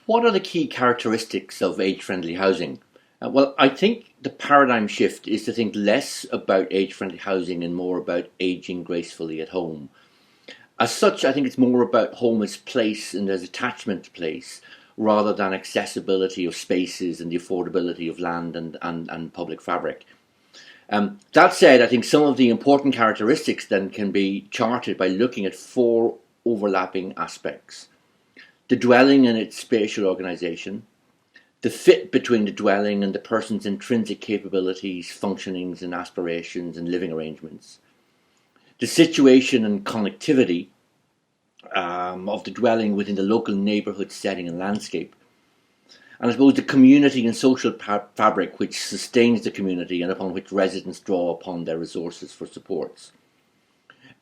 What are the key characteristics of age-friendly housing? Well, I think the paradigm shift is to think less about age-friendly housing and more about aging gracefully at home. As such, I think it's more about home as place and as attachment to place, rather than accessibility of spaces and the affordability of land and public fabric. That said, I think some of the important characteristics then can be charted by looking at four overlapping aspects. The dwelling and its spatial organisation, the fit between the dwelling and the person's intrinsic capabilities, functionings and aspirations and living arrangements, the situation and connectivity of the dwelling within the local neighbourhood setting and landscape, and I suppose the community and social fabric which sustains the community and upon which residents draw upon their resources for supports.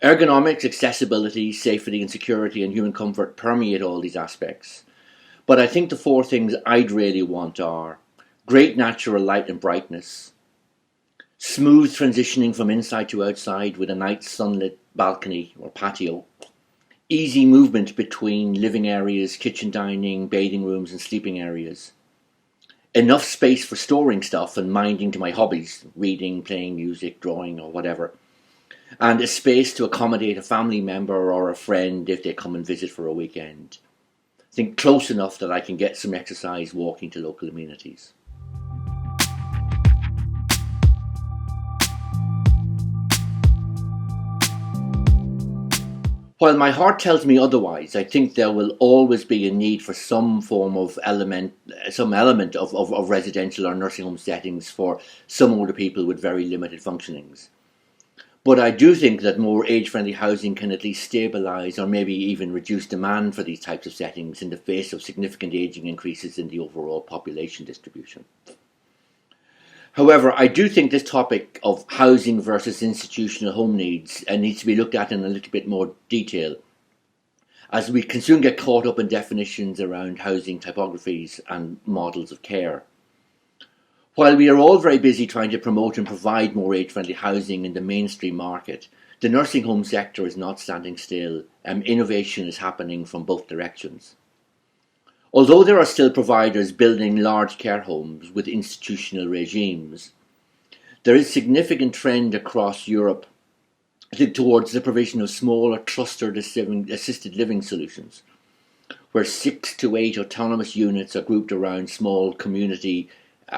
Ergonomics, accessibility, safety and security and human comfort permeate all these aspects. But I think the four things I'd really want are great natural light and brightness, smooth transitioning from inside to outside with a nice sunlit balcony or patio, easy movement between living areas, kitchen dining, bathing rooms and sleeping areas, enough space for storing stuff and minding to my hobbies, reading, playing music, drawing or whatever, and a space to accommodate a family member or a friend if they come and visit for a weekend. I think close enough that I can get some exercise walking to local amenities. While my heart tells me otherwise, I think there will always be a need for some form of element of residential or nursing home settings for some older people with very limited functionings. But I do think that more age-friendly housing can at least stabilise or maybe even reduce demand for these types of settings in the face of significant ageing increases in the overall population distribution. However, I do think this topic of housing versus institutional home needs needs to be looked at in a little bit more detail, as we can soon get caught up in definitions around housing typographies and models of care. While we are all very busy trying to promote and provide more age-friendly housing in the mainstream market, the nursing home sector is not standing still, and innovation is happening from both directions. Although there are still providers building large care homes with institutional regimes, there is a significant trend across Europe towards the provision of smaller clustered assisted living solutions, where 6 to 8 autonomous units are grouped around small community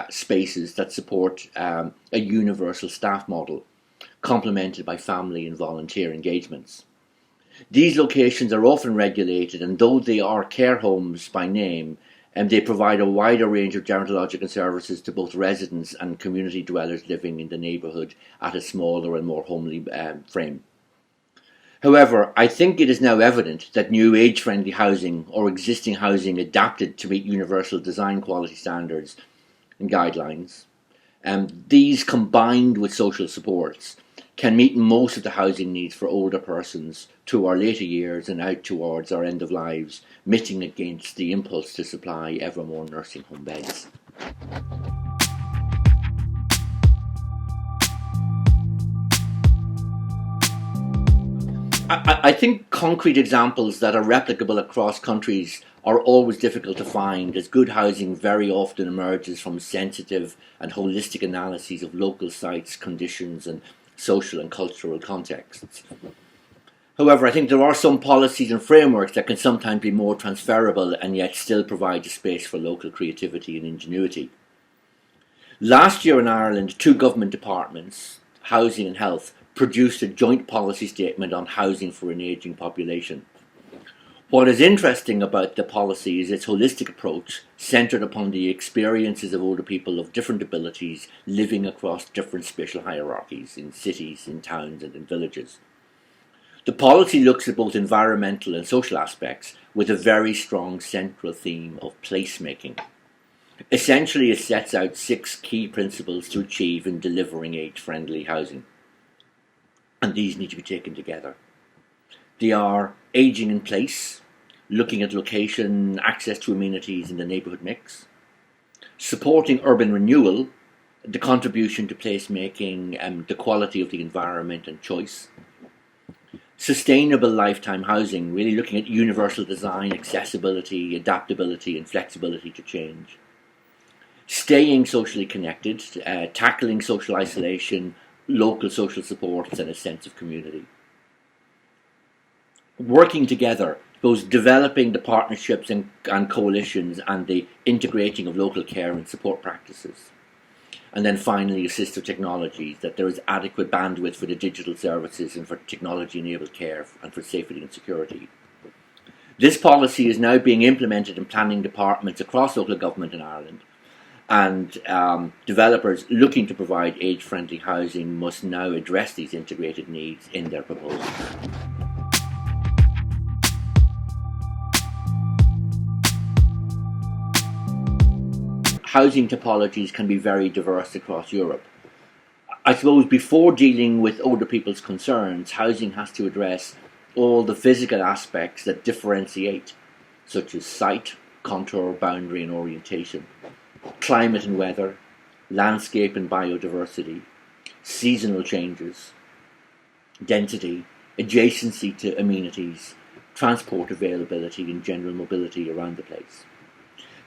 spaces that support a universal staff model, complemented by family and volunteer engagements. These locations are often regulated, and though they are care homes by name, they provide a wider range of gerontological services to both residents and community dwellers living in the neighbourhood at a smaller and more homely frame. However, I think it is now evident that new age-friendly housing or existing housing adapted to meet universal design quality standards and guidelines, these combined with social supports can meet most of the housing needs for older persons through our later years and out towards our end of lives, mitigating against the impulse to supply ever more nursing home beds. I think concrete examples that are replicable across countries are always difficult to find, as good housing very often emerges from sensitive and holistic analyses of local sites, conditions and social and cultural contexts. However, I think there are some policies and frameworks that can sometimes be more transferable and yet still provide a space for local creativity and ingenuity. Last year in Ireland, 2 government departments, Housing and Health, produced a joint policy statement on housing for an ageing population. What is interesting about the policy is its holistic approach, centred upon the experiences of older people of different abilities living across different spatial hierarchies in cities, in towns and in villages. The policy looks at both environmental and social aspects with a very strong central theme of placemaking. Essentially, it sets out 6 key principles to achieve in delivering age-friendly housing, and these need to be taken together. They are ageing in place, looking at location, access to amenities in the neighbourhood mix, supporting urban renewal, the contribution to placemaking, the quality of the environment and choice, Sustainable lifetime housing, really looking at universal design, accessibility, adaptability and flexibility to change. Staying socially connected, tackling social isolation, local social supports and a sense of community. Working together, those developing the partnerships and coalitions and the integrating of local care and support practices. And then finally, assistive technologies, that there is adequate bandwidth for the digital services and for technology-enabled care and for safety and security. This policy is now being implemented in planning departments across local government in Ireland, and developers looking to provide age-friendly housing must now address these integrated needs in their proposals. Housing topologies can be very diverse across Europe. I suppose before dealing with older people's concerns, housing has to address all the physical aspects that differentiate, such as site, contour, boundary and orientation, climate and weather, landscape and biodiversity, seasonal changes, density, adjacency to amenities, transport availability and general mobility around the place.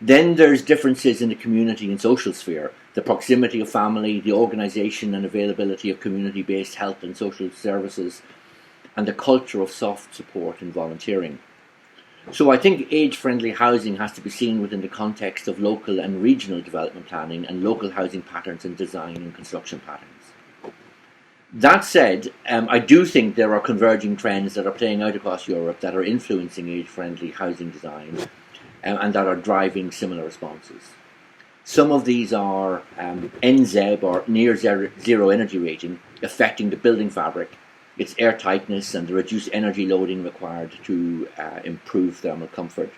Then there's differences in the community and social sphere, the proximity of family, the organisation and availability of community-based health and social services, and the culture of soft support and volunteering. So I think age-friendly housing has to be seen within the context of local and regional development planning and local housing patterns and design and construction patterns. That said, I do think there are converging trends that are playing out across Europe that are influencing age-friendly housing design and that are driving similar responses. Some of these are NZEB, or near zero energy rating, affecting the building fabric, its airtightness and the reduced energy loading required to improve thermal comfort.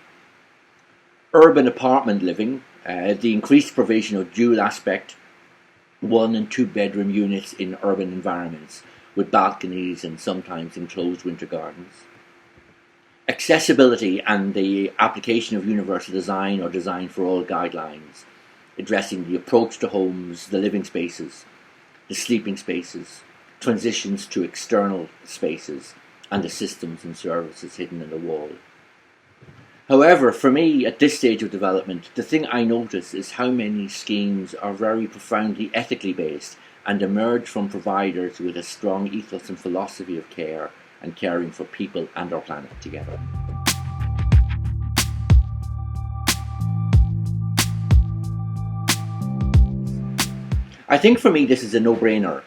Urban apartment living, the increased provision of dual aspect 1 and 2 bedroom units in urban environments with balconies and sometimes enclosed winter gardens. Accessibility and the application of universal design or design for all guidelines, addressing the approach to homes, the living spaces, the sleeping spaces, transitions to external spaces, and the systems and services hidden in the wall. However, for me, at this stage of development, the thing I notice is how many schemes are very profoundly ethically based and emerge from providers with a strong ethos and philosophy of care and caring for people and our planet together. I think for me this is a no-brainer.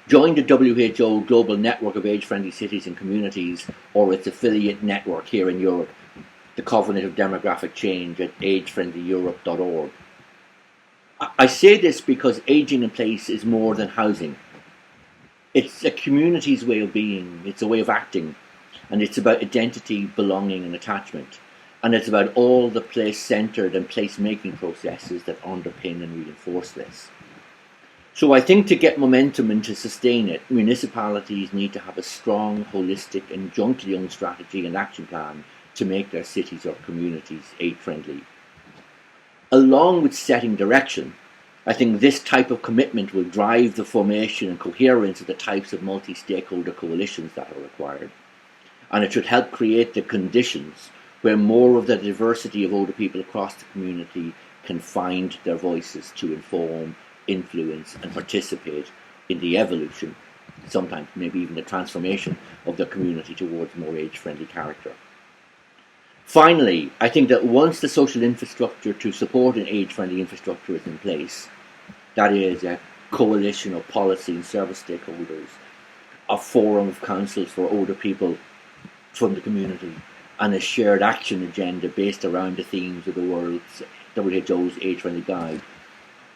Join the WHO Global Network of Age-Friendly Cities and Communities, or its affiliate network here in Europe, the Covenant of Demographic Change at agefriendlyeurope.org. I say this because ageing in place is more than housing. It's a community's way of being, it's a way of acting, and it's about identity, belonging and attachment. And it's about all the place-centred and place-making processes that underpin and reinforce this. So I think to get momentum and to sustain it, municipalities need to have a strong, holistic and jointly owned strategy and action plan to make their cities or communities age-friendly. Along with setting direction, I think this type of commitment will drive the formation and coherence of the types of multi-stakeholder coalitions that are required. And it should help create the conditions where more of the diversity of older people across the community can find their voices to inform, influence and participate in the evolution, sometimes maybe even the transformation of the community towards more age-friendly character. Finally, I think that once the social infrastructure to support an age-friendly infrastructure is in place, that is a coalition of policy and service stakeholders, a forum of councils for older people from the community, and a shared action agenda based around the themes of the WHO's age-friendly guide.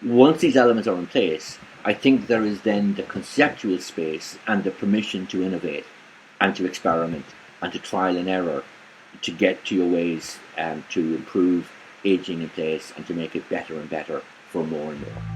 Once these elements are in place, I think there is then the conceptual space and the permission to innovate and to experiment and to trial and error to get to your ways to improve ageing in place and to make it better and better for more and more.